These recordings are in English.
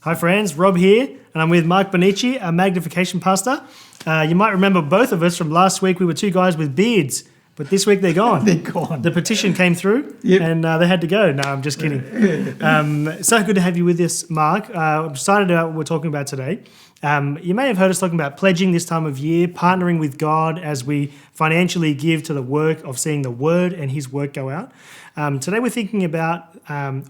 Hi friends, Rob here, and I'm with Mark Bonici, a magnification pastor. You might remember both of us from last week. We were two guys with beards, but this week they're gone. They're gone. The petition came through, and they had to go. No, I'm just kidding. So good to have you with us, Mark. I'm excited about what we're talking about today. You may have heard us talking about pledging this time of year, partnering with God as we financially give to the work of seeing the Word and His work go out. Today we're thinking about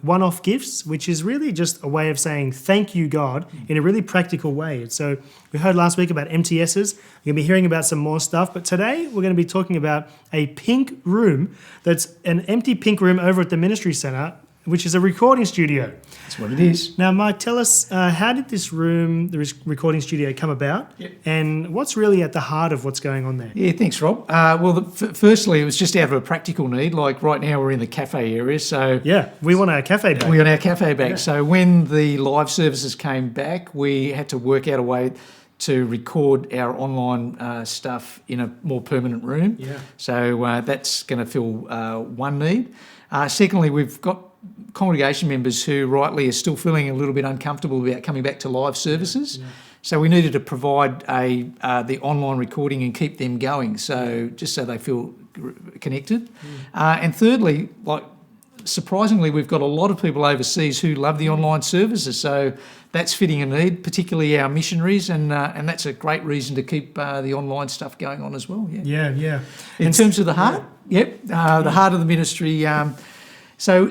one-off gifts, which is really just a way of saying thank you, God, in a really practical way. So we heard last week about MTSs. You're going to be hearing about some more stuff, but today we're going to be talking about a pink room that's an empty pink room over at the Ministry Centre, which is a recording studio. That's what it is. Now, Mike, tell us, how did this room, the recording studio, come about? And what's really at the heart of what's going on there? Yeah, thanks, Rob. Firstly, it was just out of a practical need. Like right now we're in the cafe area, so... Yeah, we want our cafe back. We want our cafe back. Yeah. So when the live services came back, we had to work out a way to record our online stuff in a more permanent room. Yeah. So that's going to fill one need. Secondly, we've got congregation members who rightly are still feeling a little bit uncomfortable about coming back to live services. Yeah. So we needed to provide the online recording and keep them going, so just so they feel connected. And thirdly, surprisingly, we've got a lot of people overseas who love the online services, so that's fitting a need, particularly our missionaries, and that's a great reason to keep the online stuff going on as well. Yeah. In terms of the heart, the heart of the ministry. So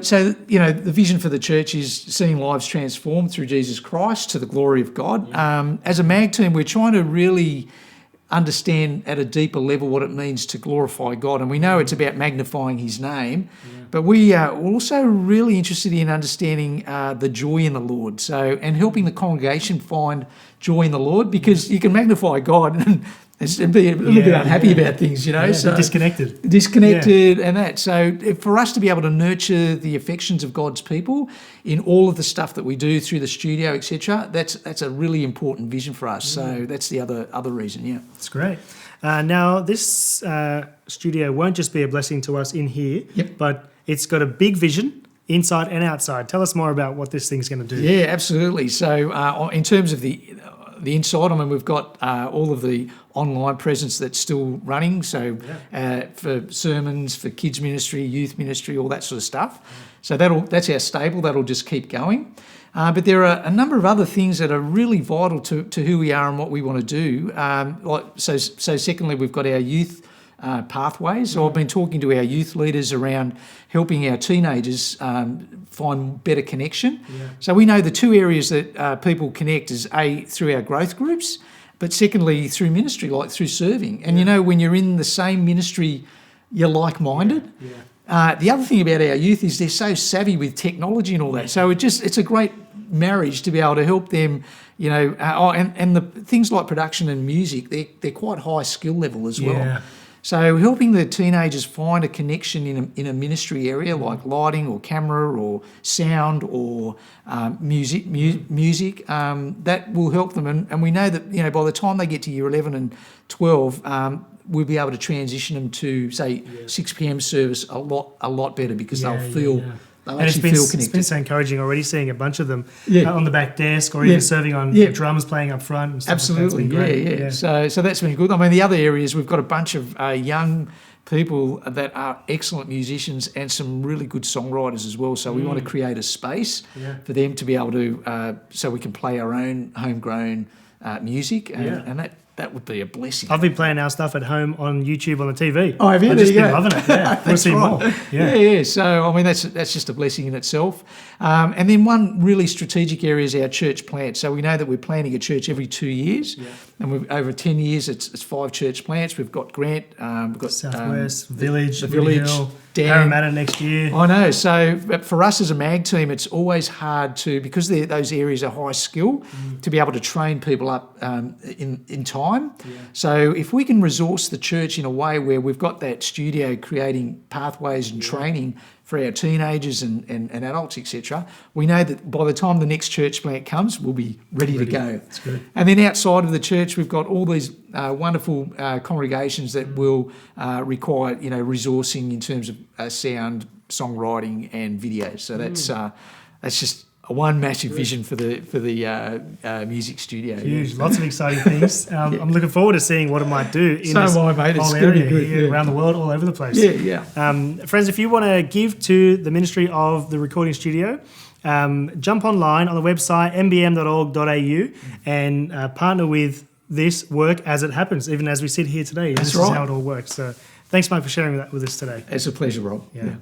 you know, the vision for the church is seeing lives transformed through Jesus Christ to the glory of God. As a MAG team, we're trying to really understand at a deeper level what it means to glorify God, and we know it's about magnifying His name, but we are also really interested in understanding the joy in the Lord, and helping the congregation find joy in the Lord, because you can magnify God and be a little bit unhappy about things, you know. So disconnected, and that. So for us to be able to nurture the affections of God's people in all of the stuff that we do through the studio, etc., that's a really important vision for us. So that's the other reason. Yeah, that's great. Now this studio won't just be a blessing to us in here, but it's got a big vision inside and outside. Tell us more about what this thing's going to do. Yeah, absolutely. So in terms of the inside, I mean, we've got all of the online presence that's still running, so for sermons, for kids ministry, youth ministry, all that sort of stuff. So that's our stable, that'll just keep going. But there are a number of other things that are really vital to who we are and what we want to do. So secondly, we've got our youth pathways. So I've been talking to our youth leaders around helping our teenagers find better connection. So we know the two areas that people connect is through our growth groups, but secondly through ministry, like through serving. And you know, when you're in the same ministry, you're like-minded. The other thing about our youth is they're so savvy with technology and all that. So it's a great marriage to be able to help them, you know, and the things like production and music, they're quite high skill level as well. So helping the teenagers find a connection in a ministry area like lighting or camera or sound or music, that will help them. And we know that, you know, by the time they get to year 11 and 12, we'll be able to transition them to, say, 6 p.m. service a lot better, because they'll feel... They'll actually feel connected. It's been so encouraging already seeing a bunch of them on the back desk or even serving on drums playing up front. And stuff. Absolutely, yeah. So that's been good. I mean, the other areas, we've got a bunch of young people that are excellent musicians and some really good songwriters as well. So we want to create a space for them to be able to, so we can play our own homegrown music, and that would be a blessing. I've been playing our stuff at home on YouTube on the TV. Oh, have you? I've just been loving it. Yeah, we'll see more. Yeah. So I mean, that's just a blessing in itself. And then one really strategic area is our church plant. So we know that we're planting a church every 2 years, and over 10 years, it's 5 church plants. We've got Grant, we've got Southwest Village, the Village, Parramatta next year. I know. So for us as a MAG team, it's always hard because those areas are high skill, to be able to train people up in time. So if we can resource the church in a way where we've got that studio creating pathways and training for our teenagers and adults, etc., we know that by the time the next church plant comes, we'll be ready to go. That's good. And then outside of the church, we've got all these wonderful congregations that will require, you know, resourcing in terms of sound, songwriting, and video. So that's just one massive vision for the music studio. Huge, lots of exciting things. I'm looking forward to seeing what it might do in this am I, mate. It's whole gonna be area good, here, yeah. around the world, all over the place. Yeah. Friends, if you want to give to the ministry of the recording studio, jump online on the website mbm.org.au and partner with this work as it happens, even as we sit here today. This is how it all works. So thanks, Mike, for sharing that with us today. It's a pleasure, Rob. Yeah.